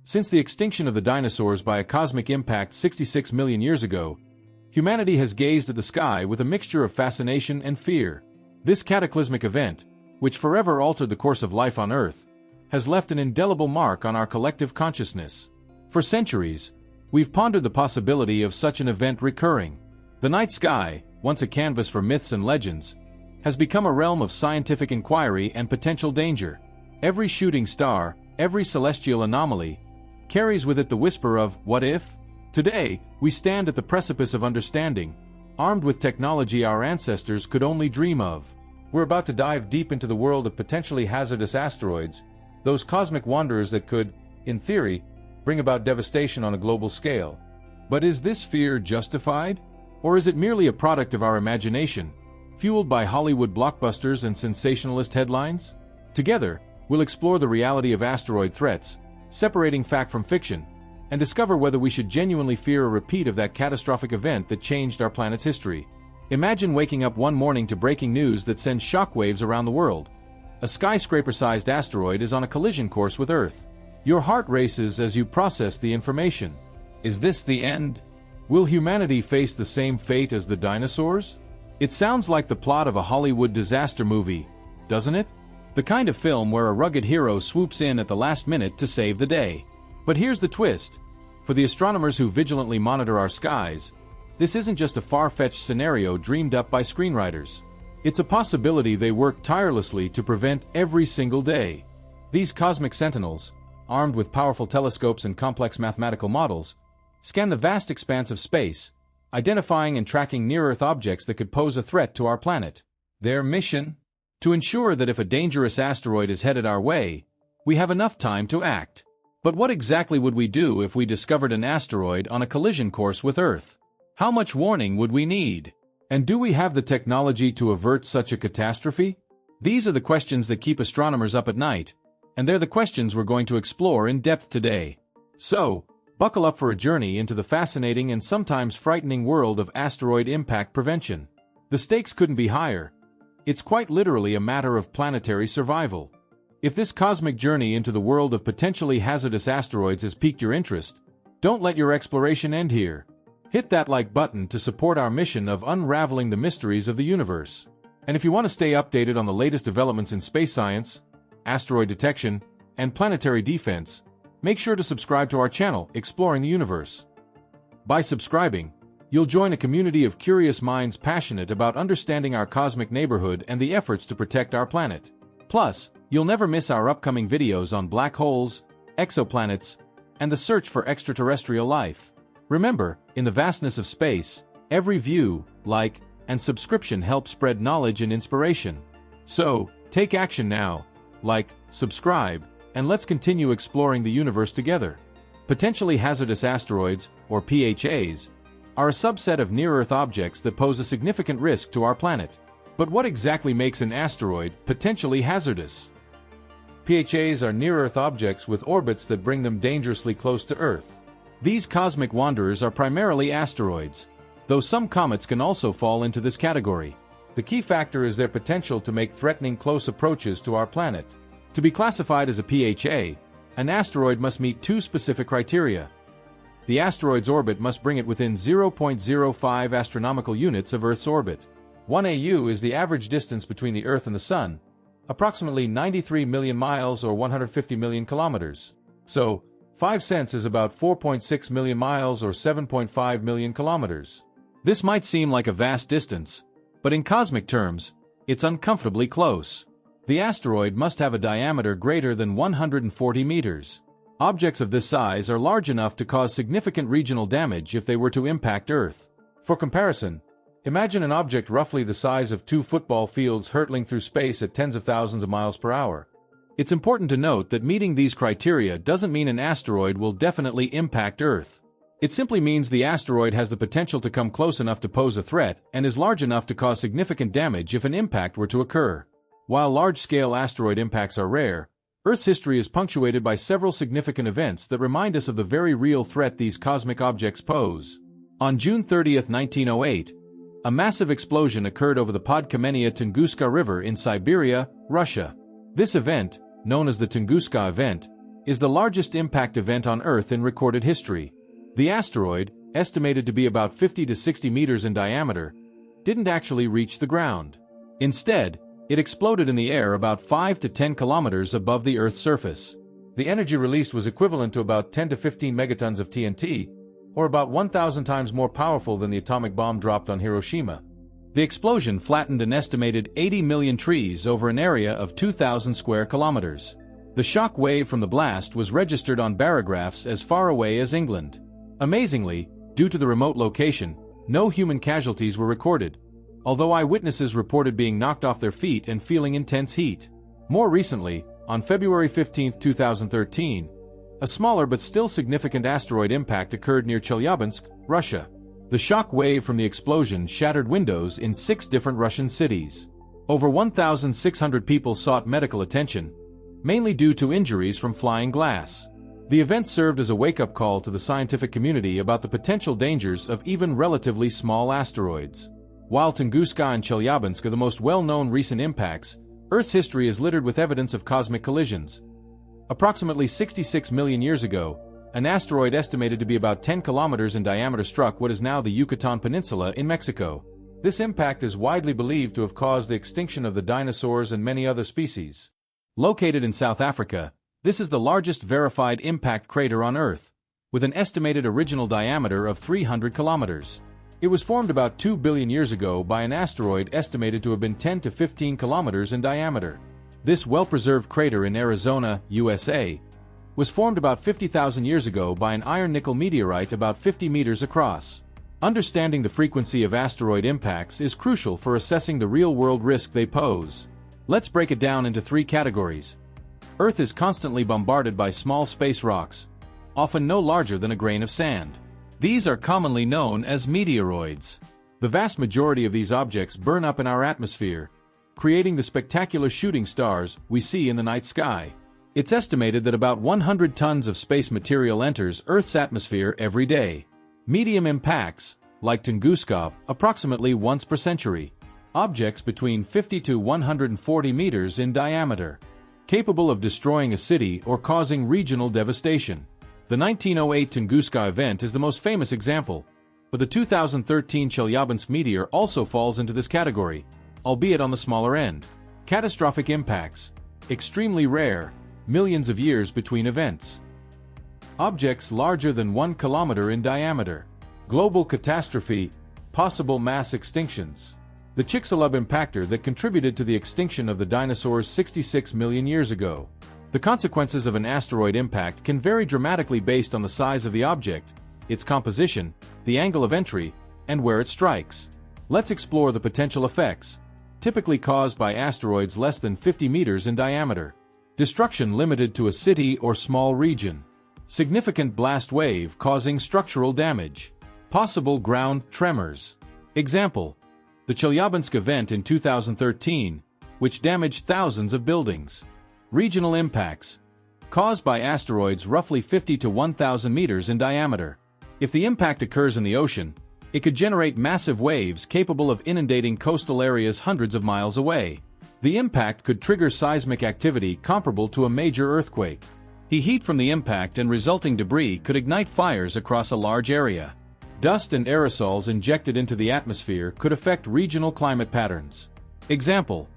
Since the extinction of the dinosaurs by a cosmic impact 66 million years ago, humanity has gazed at the sky with a mixture of fascination and fear. This cataclysmic event, which forever altered the course of life on Earth, has left an indelible mark on our collective consciousness. For centuries, we've pondered the possibility of such an event recurring. The night sky, once a canvas for myths and legends, has become a realm of scientific inquiry and potential danger. Every shooting star, every celestial anomaly, carries with it the whisper of, "What if?" Today, we stand at the precipice of understanding, armed with technology our ancestors could only dream of. We're about to dive deep into the world of potentially hazardous asteroids, those cosmic wanderers that could, in theory, bring about devastation on a global scale. But is this fear justified? Or is it merely a product of our imagination, fueled by Hollywood blockbusters and sensationalist headlines? Together, we'll explore the reality of asteroid threats, separating fact from fiction, and discover whether we should genuinely fear a repeat of that catastrophic event that changed our planet's history. Imagine waking up one morning to breaking news that sends shockwaves around the world. A skyscraper-sized asteroid is on a collision course with Earth. Your heart races as you process the information. Is this the end? Will humanity face the same fate as the dinosaurs? It sounds like the plot of a Hollywood disaster movie, doesn't it? The kind of film where a rugged hero swoops in at the last minute to save the day. But here's the twist. For the astronomers who vigilantly monitor our skies, this isn't just a far-fetched scenario dreamed up by screenwriters. It's a possibility they work tirelessly to prevent every single day. These cosmic sentinels, armed with powerful telescopes and complex mathematical models, scan the vast expanse of space, identifying and tracking near-Earth objects that could pose a threat to our planet. Their mission? To ensure that if a dangerous asteroid is headed our way, we have enough time to act. But what exactly would we do if we discovered an asteroid on a collision course with Earth? How much warning would we need? And do we have the technology to avert such a catastrophe? These are the questions that keep astronomers up at night, and they're the questions we're going to explore in depth today. So, buckle up for a journey into the fascinating and sometimes frightening world of asteroid impact prevention. The stakes couldn't be higher. It's quite literally a matter of planetary survival. If this cosmic journey into the world of potentially hazardous asteroids has piqued your interest, don't let your exploration end here. Hit that like button to support our mission of unraveling the mysteries of the universe. And if you want to stay updated on the latest developments in space science, asteroid detection, and planetary defense, make sure to subscribe to our channel, Exploring the Universe. By subscribing, you'll join a community of curious minds passionate about understanding our cosmic neighborhood and the efforts to protect our planet. Plus, you'll never miss our upcoming videos on black holes, exoplanets, and the search for extraterrestrial life. Remember, in the vastness of space, every view, like, and subscription help spread knowledge and inspiration. So, take action now. Like, subscribe, and let's continue exploring the universe together. Potentially hazardous asteroids, or PHAs, are a subset of near-Earth objects that pose a significant risk to our planet. But what exactly makes an asteroid potentially hazardous? PHAs are near-Earth objects with orbits that bring them dangerously close to Earth. These cosmic wanderers are primarily asteroids, though some comets can also fall into this category. The key factor is their potential to make threatening close approaches to our planet. To be classified as a PHA, an asteroid must meet two specific criteria. The asteroid's orbit must bring it within 0.05 astronomical units of Earth's orbit. 1 AU is the average distance between the Earth and the Sun, approximately 93 million miles or 150 million kilometers. So, 5 cents is about 4.6 million miles or 7.5 million kilometers. This might seem like a vast distance, but in cosmic terms, it's uncomfortably close. The asteroid must have a diameter greater than 140 meters. Objects of this size are large enough to cause significant regional damage if they were to impact Earth. For comparison, imagine an object roughly the size of 2 football fields hurtling through space at tens of thousands of miles per hour. It's important to note that meeting these criteria doesn't mean an asteroid will definitely impact Earth. It simply means the asteroid has the potential to come close enough to pose a threat and is large enough to cause significant damage if an impact were to occur. While large-scale asteroid impacts are rare, Earth's history is punctuated by several significant events that remind us of the very real threat these cosmic objects pose. On June 30, 1908, a massive explosion occurred over the Podkamenia-Tunguska River in Siberia, Russia. This event, known as the Tunguska event, is the largest impact event on Earth in recorded history. The asteroid, estimated to be about 50 to 60 meters in diameter, didn't actually reach the ground. Instead, it exploded in the air about 5 to 10 kilometers above the Earth's surface. The energy released was equivalent to about 10 to 15 megatons of TNT, or about 1,000 times more powerful than the atomic bomb dropped on Hiroshima. The explosion flattened an estimated 80 million trees over an area of 2,000 square kilometers. The shock wave from the blast was registered on barographs as far away as England. Amazingly, due to the remote location, no human casualties were recorded, although eyewitnesses reported being knocked off their feet and feeling intense heat. More recently, on February 15, 2013, a smaller but still significant asteroid impact occurred near Chelyabinsk, Russia. The shock wave from the explosion shattered windows in 6 different Russian cities. Over 1,600 people sought medical attention, mainly due to injuries from flying glass. The event served as a wake-up call to the scientific community about the potential dangers of even relatively small asteroids. While Tunguska and Chelyabinsk are the most well-known recent impacts, Earth's history is littered with evidence of cosmic collisions. Approximately 66 million years ago, an asteroid estimated to be about 10 kilometers in diameter struck what is now the Yucatan Peninsula in Mexico. This impact is widely believed to have caused the extinction of the dinosaurs and many other species. Located in South Africa, this is the largest verified impact crater on Earth, with an estimated original diameter of 300 kilometers. It was formed about 2 billion years ago by an asteroid estimated to have been 10 to 15 kilometers in diameter. This well-preserved crater in Arizona, USA, was formed about 50,000 years ago by an iron-nickel meteorite about 50 meters across. Understanding the frequency of asteroid impacts is crucial for assessing the real-world risk they pose. Let's break it down into 3 categories. Earth is constantly bombarded by small space rocks, often no larger than a grain of sand. These are commonly known as meteoroids. The vast majority of these objects burn up in our atmosphere, creating the spectacular shooting stars we see in the night sky. It's estimated that about 100 tons of space material enters Earth's atmosphere every day. Medium impacts, like Tunguska, approximately once per century. Objects between 50 to 140 meters in diameter, capable of destroying a city or causing regional devastation. The 1908 Tunguska event is the most famous example, but the 2013 Chelyabinsk meteor also falls into this category, albeit on the smaller end. Catastrophic impacts, extremely rare, millions of years between events. Objects larger than 1 kilometer in diameter. Global catastrophe, possible mass extinctions. The Chicxulub impactor that contributed to the extinction of the dinosaurs 66 million years ago. The consequences of an asteroid impact can vary dramatically based on the size of the object, its composition, the angle of entry, and where it strikes. Let's explore the potential effects, typically caused by asteroids less than 50 meters in diameter. Destruction limited to a city or small region. Significant blast wave causing structural damage. Possible ground tremors. Example: the Chelyabinsk event in 2013, which damaged thousands of buildings. Regional impacts, caused by asteroids roughly 50 to 1,000 meters in diameter. If the impact occurs in the ocean, it could generate massive waves capable of inundating coastal areas hundreds of miles away. The impact could trigger seismic activity comparable to a major earthquake. The heat from the impact and resulting debris could ignite fires across a large area. Dust and aerosols injected into the atmosphere could affect regional climate patterns. Example: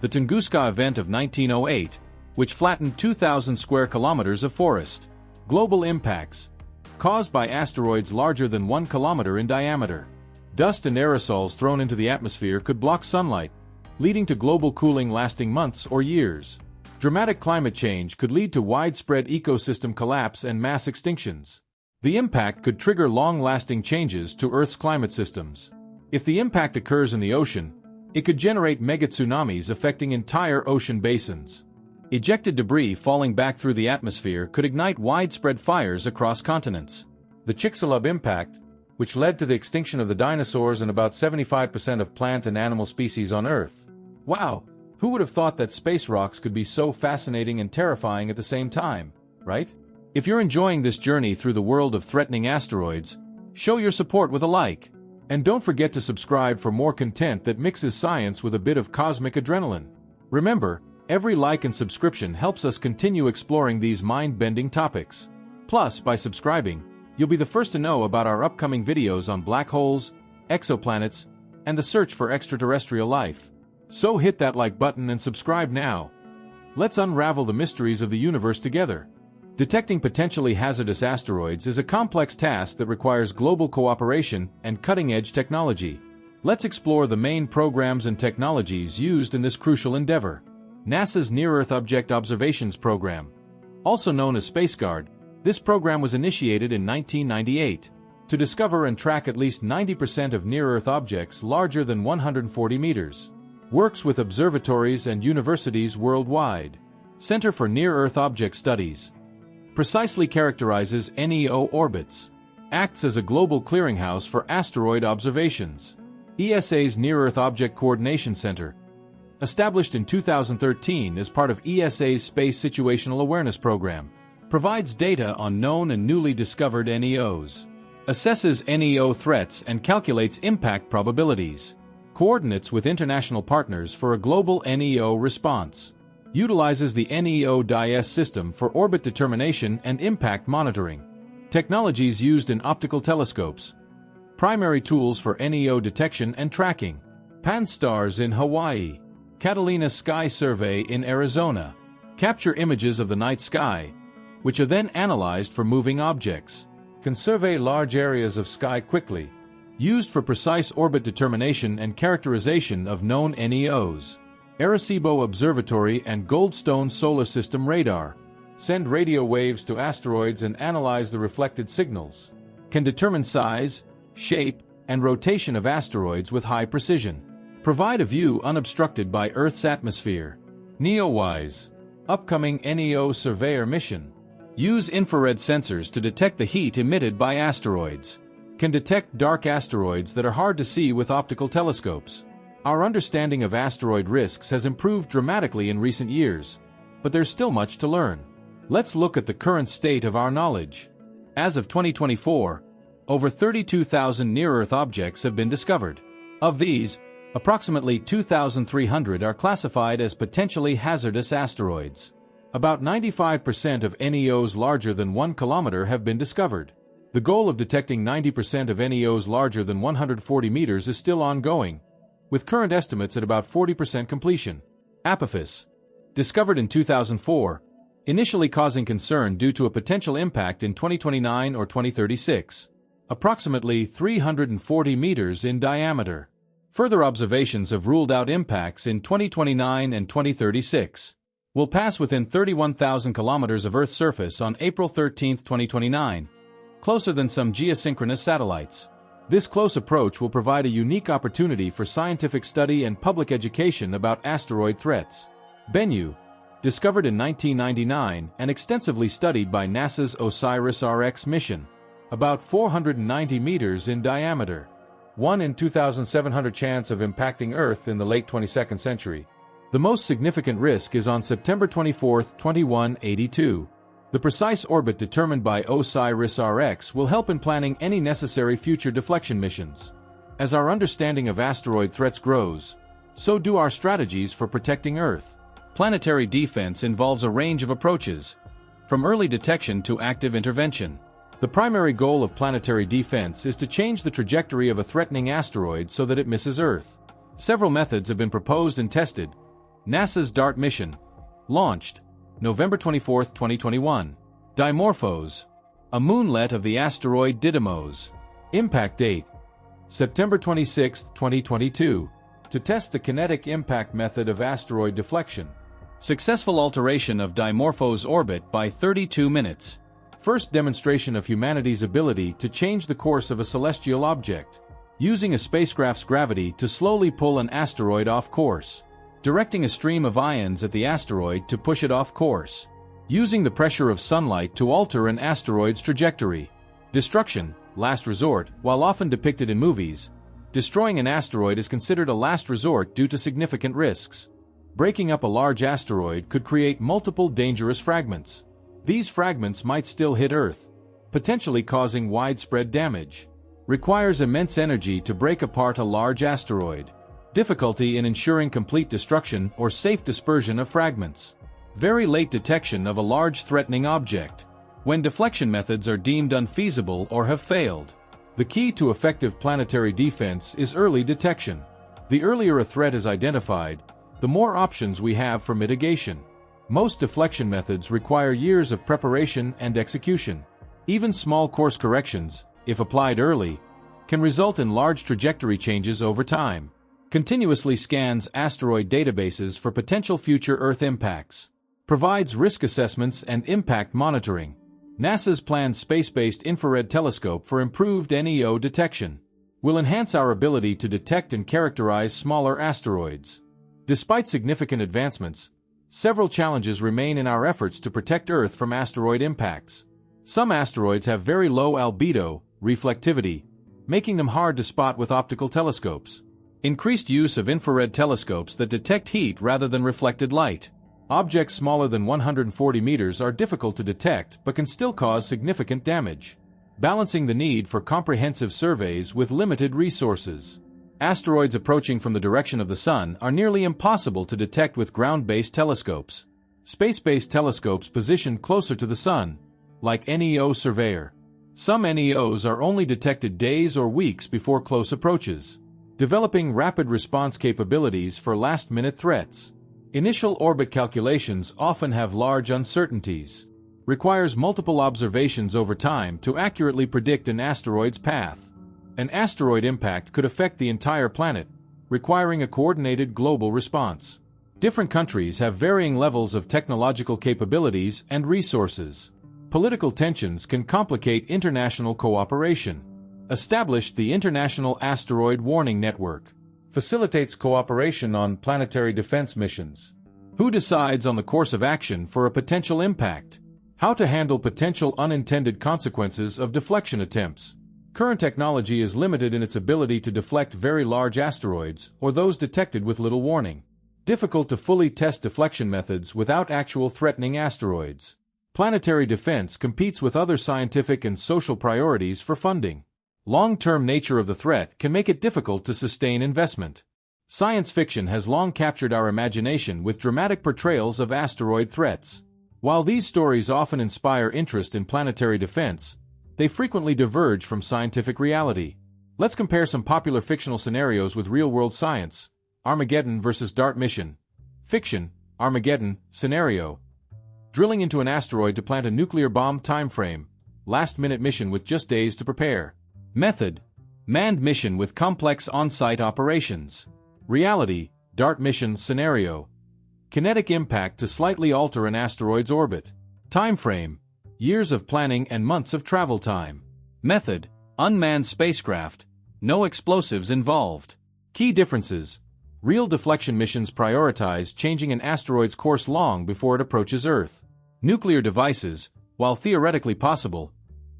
the Tunguska event of 1908, which flattened 2,000 square kilometers of forest. Global impacts, caused by asteroids larger than 1 kilometer in diameter. Dust and aerosols thrown into the atmosphere could block sunlight, leading to global cooling lasting months or years. Dramatic climate change could lead to widespread ecosystem collapse and mass extinctions. The impact could trigger long-lasting changes to Earth's climate systems. If the impact occurs in the ocean, it could generate megatsunamis affecting entire ocean basins. Ejected debris falling back through the atmosphere could ignite widespread fires across continents. The Chicxulub impact, which led to the extinction of the dinosaurs and about 75% of plant and animal species on Earth. Wow, who would have thought that space rocks could be so fascinating and terrifying at the same time, right? If you're enjoying this journey through the world of threatening asteroids, show your support with a like. And don't forget to subscribe for more content that mixes science with a bit of cosmic adrenaline. Remember, Every like and subscription helps us continue exploring these mind-bending topics. Plus, by subscribing, you'll be the first to know about our upcoming videos on black holes, exoplanets, and the search for extraterrestrial life. So hit that like button and subscribe now. Let's unravel the mysteries of the universe together. Detecting potentially hazardous asteroids is a complex task that requires global cooperation and cutting-edge technology. Let's explore the main programs and technologies used in this crucial endeavor. NASA's Near-Earth Object Observations Program. Also known as SpaceGuard, this program was initiated in 1998 to discover and track at least 90% of near-Earth objects larger than 140 meters. Works with observatories and universities worldwide. Center for Near-Earth Object Studies. Precisely characterizes NEO orbits. Acts as a global clearinghouse for asteroid observations. ESA's Near-Earth Object Coordination Center. Established in 2013 as part of ESA's Space Situational Awareness Program. Provides data on known and newly discovered NEOs. Assesses NEO threats and calculates impact probabilities. Coordinates with international partners for a global NEO response. Utilizes the NEO-DIS system for orbit determination and impact monitoring. Technologies used in optical telescopes. Primary tools for NEO detection and tracking. Pan-STARRS in Hawaii. Catalina Sky Survey in Arizona. Capture images of the night sky, which are then analyzed for moving objects. Can survey large areas of sky quickly. Used for precise orbit determination and characterization of known NEOs. Arecibo Observatory and Goldstone Solar System Radar. Send radio waves to asteroids and analyze the reflected signals. Can determine size, shape, and rotation of asteroids with high precision. Provide a view unobstructed by Earth's atmosphere. NEOWISE. Upcoming NEO Surveyor mission. Use infrared sensors to detect the heat emitted by asteroids. Can detect dark asteroids that are hard to see with optical telescopes. Our understanding of asteroid risks has improved dramatically in recent years, but there's still much to learn. Let's look at the current state of our knowledge. As of 2024, over 32,000 near-Earth objects have been discovered. Of these, approximately 2,300 are classified as potentially hazardous asteroids. About 95% of NEOs larger than 1 kilometer have been discovered. The goal of detecting 90% of NEOs larger than 140 meters is still ongoing, with current estimates at about 40% completion. Apophis. Discovered in 2004, initially causing concern due to a potential impact in 2029 or 2036. Approximately 340 meters in diameter. Further observations have ruled out impacts in 2029 and 2036. Will pass within 31,000 kilometers of Earth's surface on April 13, 2029, closer than some geosynchronous satellites. This close approach will provide a unique opportunity for scientific study and public education about asteroid threats. Bennu, discovered in 1999 and extensively studied by NASA's OSIRIS-RX mission, about 490 meters in diameter. 1 in 2,700 chance of impacting Earth in the late 22nd century. The most significant risk is on September 24, 2182. The precise orbit determined by OSIRIS-RX will help in planning any necessary future deflection missions. As our understanding of asteroid threats grows, so do our strategies for protecting Earth. Planetary defense involves a range of approaches, from early detection to active intervention. The primary goal of planetary defense is to change the trajectory of a threatening asteroid so that it misses Earth. Several methods have been proposed and tested. NASA's DART mission. Launched November 24, 2021. Dimorphos. A moonlet of the asteroid Didymos. Impact date. September 26, 2022. To test the kinetic impact method of asteroid deflection. Successful alteration of Dimorphos' orbit by 32 minutes. First demonstration of humanity's ability to change the course of a celestial object. Using a spacecraft's gravity to slowly pull an asteroid off course. Directing a stream of ions at the asteroid to push it off course. Using the pressure of sunlight to alter an asteroid's trajectory. Destruction, last resort. While often depicted in movies, destroying an asteroid is considered a last resort due to significant risks. Breaking up a large asteroid could create multiple dangerous fragments. These fragments might still hit Earth, potentially causing widespread damage. Requires immense energy to break apart a large asteroid. difficulty in ensuring complete destruction or safe dispersion of fragments, very late detection of a large threatening object, when deflection methods are deemed unfeasible or have failed. The key to effective planetary defense is early detection. The earlier a threat is identified, the more options we have for mitigation. Most deflection methods require years of preparation and execution. Even small course corrections, if applied early, can result in large trajectory changes over time. Continuously scans asteroid databases for potential future Earth impacts. Provides risk assessments and impact monitoring. NASA's planned space-based infrared telescope for improved NEO detection will enhance our ability to detect and characterize smaller asteroids. Despite significant advancements, several challenges remain in our efforts to protect Earth from asteroid impacts. Some asteroids have very low albedo, reflectivity, making them hard to spot with optical telescopes. Increased use of infrared telescopes that detect heat rather than reflected light. Objects smaller than 140 meters are difficult to detect but can still cause significant damage. Balancing the need for comprehensive surveys with limited resources. Asteroids approaching from the direction of the Sun are nearly impossible to detect with ground-based telescopes. Space-based telescopes positioned closer to the Sun, like NEO Surveyor. Some NEOs are only detected days or weeks before close approaches, developing rapid response capabilities for last-minute threats. Initial orbit calculations often have large uncertainties. Requires multiple observations over time to accurately predict an asteroid's path. An asteroid impact could affect the entire planet, requiring a coordinated global response. Different countries have varying levels of technological capabilities and resources. Political tensions can complicate international cooperation. Established the International Asteroid Warning Network. Facilitates cooperation on planetary defense missions. Who decides on the course of action for a potential impact? How to handle potential unintended consequences of deflection attempts. Current technology is limited in its ability to deflect very large asteroids or those detected with little warning. Difficult to fully test deflection methods without actual threatening asteroids. Planetary defense competes with other scientific and social priorities for funding. Long-term nature of the threat can make it difficult to sustain investment. Science fiction has long captured our imagination with dramatic portrayals of asteroid threats. While these stories often inspire interest in planetary defense, they frequently diverge from scientific reality. Let's compare some popular fictional scenarios with real-world science. Armageddon versus DART mission. Fiction, Armageddon, scenario. Drilling into an asteroid to plant a nuclear bomb timeframe. Last-minute mission with just days to prepare. Method, manned mission with complex on-site operations. Reality, DART mission scenario. Kinetic impact to slightly alter an asteroid's orbit. Timeframe, years of planning and months of travel time. Method, unmanned spacecraft, no explosives involved. Key differences. Real deflection missions prioritize changing an asteroid's course long before it approaches Earth. Nuclear devices, while theoretically possible,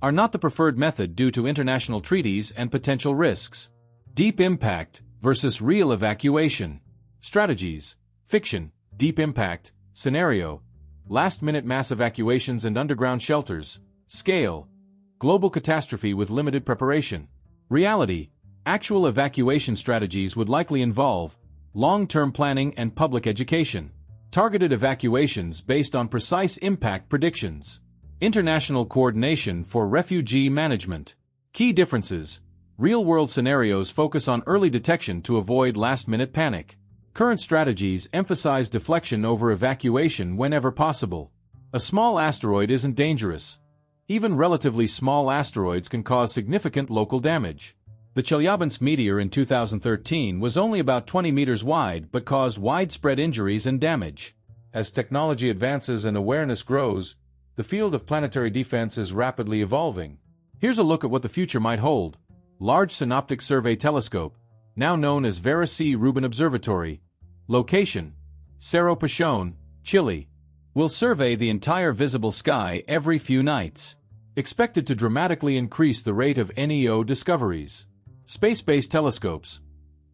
are not the preferred method due to international treaties and potential risks. Deep impact versus real evacuation. Strategies. Fiction, deep impact, scenario. Last-minute mass evacuations and underground shelters. Scale. Global catastrophe with limited preparation. Reality. Actual evacuation strategies would likely involve long-term planning and public education. Targeted evacuations based on precise impact predictions. International coordination for refugee management. Key differences. Real-world scenarios focus on early detection to avoid last-minute panic. Current strategies emphasize deflection over evacuation whenever possible. A small asteroid isn't dangerous. Even relatively small asteroids can cause significant local damage. The Chelyabinsk meteor in 2013 was only about 20 meters wide but caused widespread injuries and damage. As technology advances and awareness grows, the field of planetary defense is rapidly evolving. Here's a look at what the future might hold. Large Synoptic Survey Telescope, now known as Vera C. Rubin Observatory. Location: Cerro Pachón, Chile. Will survey the entire visible sky every few nights. Expected to dramatically increase the rate of NEO discoveries. Space-based telescopes.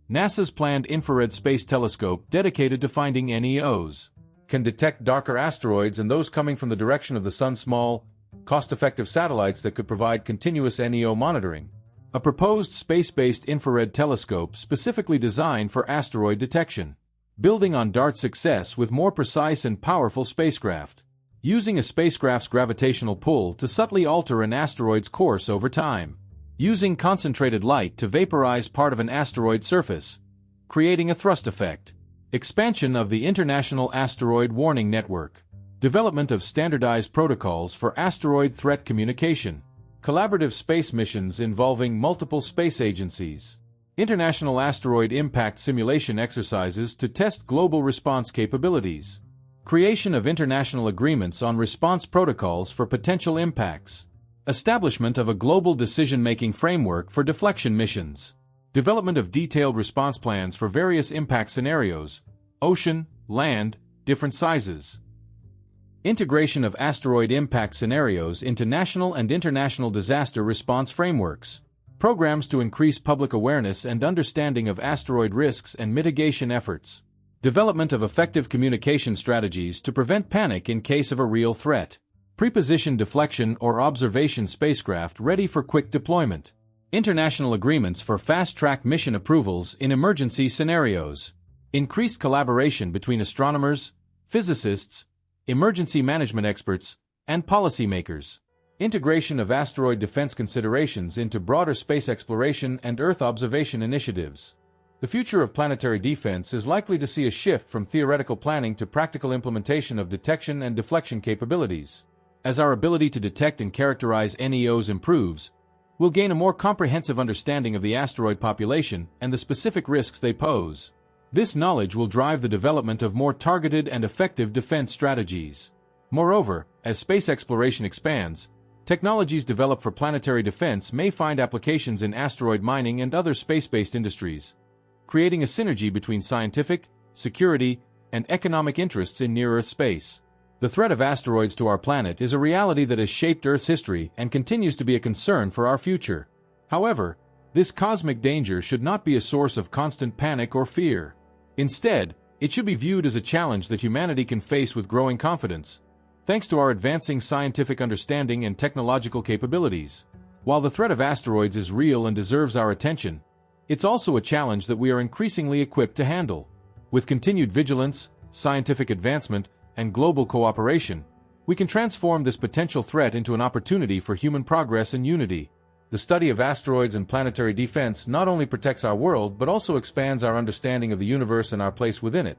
NASA's planned infrared space telescope dedicated to finding NEOs. Can detect darker asteroids and those coming from the direction of the Sun. Small, cost-effective satellites that could provide continuous NEO monitoring. a proposed space-based infrared telescope specifically designed for asteroid detection, building on DART's success with more precise and powerful spacecraft, using a spacecraft's gravitational pull to subtly alter an asteroid's course over time, using concentrated light to vaporize part of an asteroid surface, creating a thrust effect, expansion of the International Asteroid Warning Network, development of standardized protocols for asteroid threat communication, collaborative space missions involving multiple space agencies, international asteroid impact simulation exercises to test global response capabilities, creation of international agreements on response protocols for potential impacts, establishment of a global decision-making framework for deflection missions, development of detailed response plans for various impact scenarios, ocean, land, different sizes, integration of asteroid impact scenarios into national and international disaster response frameworks, programs to increase public awareness and understanding of asteroid risks and mitigation efforts, development of effective communication strategies to prevent panic in case of a real threat, prepositioned deflection or observation spacecraft ready for quick deployment, international agreements for fast-track mission approvals in emergency scenarios, increased collaboration between astronomers, physicists, emergency management experts, and policymakers, integration of asteroid defense considerations into broader space exploration and Earth observation initiatives. The future of planetary defense is likely to see a shift from theoretical planning to practical implementation of detection and deflection capabilities. As our ability to detect and characterize NEOs improves, we'll gain a more comprehensive understanding of the asteroid population and the specific risks they pose. This knowledge will drive the development of more targeted and effective defense strategies. Moreover, as space exploration expands, technologies developed for planetary defense may find applications in asteroid mining and other space-based industries, creating a synergy between scientific, security, and economic interests in near-Earth space. The threat of asteroids to our planet is a reality that has shaped Earth's history and continues to be a concern for our future. However, this cosmic danger should not be a source of constant panic or fear. Instead, it should be viewed as a challenge that humanity can face with growing confidence, thanks to our advancing scientific understanding and technological capabilities. While the threat of asteroids is real and deserves our attention, it's also a challenge that we are increasingly equipped to handle. With continued vigilance, scientific advancement, and global cooperation, we can transform this potential threat into an opportunity for human progress and unity. The study of asteroids and planetary defense not only protects our world but also expands our understanding of the universe and our place within it.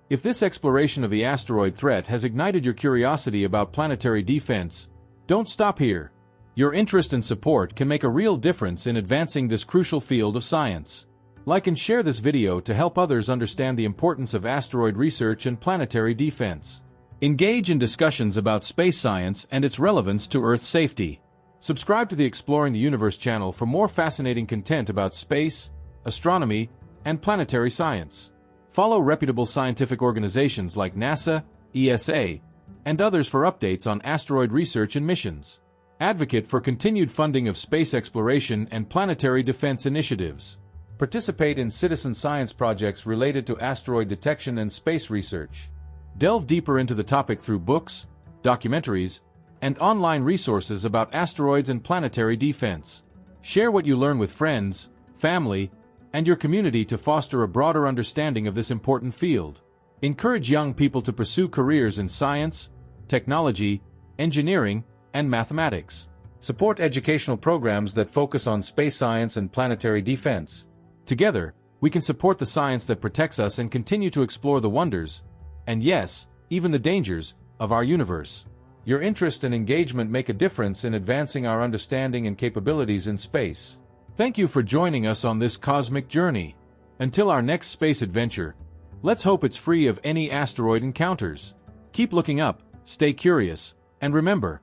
If this exploration of the asteroid threat has ignited your curiosity about planetary defense, don't stop here. Your interest and support can make a real difference in advancing this crucial field of science. Like and share this video to help others understand the importance of asteroid research and planetary defense. Engage in discussions about space science and its relevance to Earth's safety. Subscribe to the Exploring the Universe channel for more fascinating content about space, astronomy, and planetary science. Follow reputable scientific organizations like NASA, ESA, and others for updates on asteroid research and missions. Advocate for continued funding of space exploration and planetary defense initiatives. Participate in citizen science projects related to asteroid detection and space research. Delve deeper into the topic through books, documentaries, and online resources about asteroids and planetary defense. Share what you learn with friends, family, and your community to foster a broader understanding of this important field. Encourage young people to pursue careers in science, technology, engineering, and mathematics. Support educational programs that focus on space science and planetary defense. Together, we can support the science that protects us and continue to explore the wonders, and yes, even the dangers, of our universe. Your interest and engagement make a difference in advancing our understanding and capabilities in space. Thank you for joining us on this cosmic journey. Until our next space adventure, let's hope it's free of any asteroid encounters. Keep looking up, stay curious, and remember,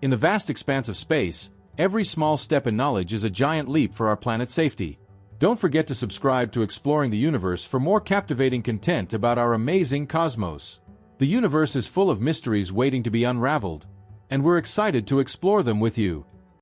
in the vast expanse of space, every small step in knowledge is a giant leap for our planet's safety. Don't forget to subscribe to Exploring the Universe for more captivating content about our amazing cosmos. The universe is full of mysteries waiting to be unraveled, and we're excited to explore them with you.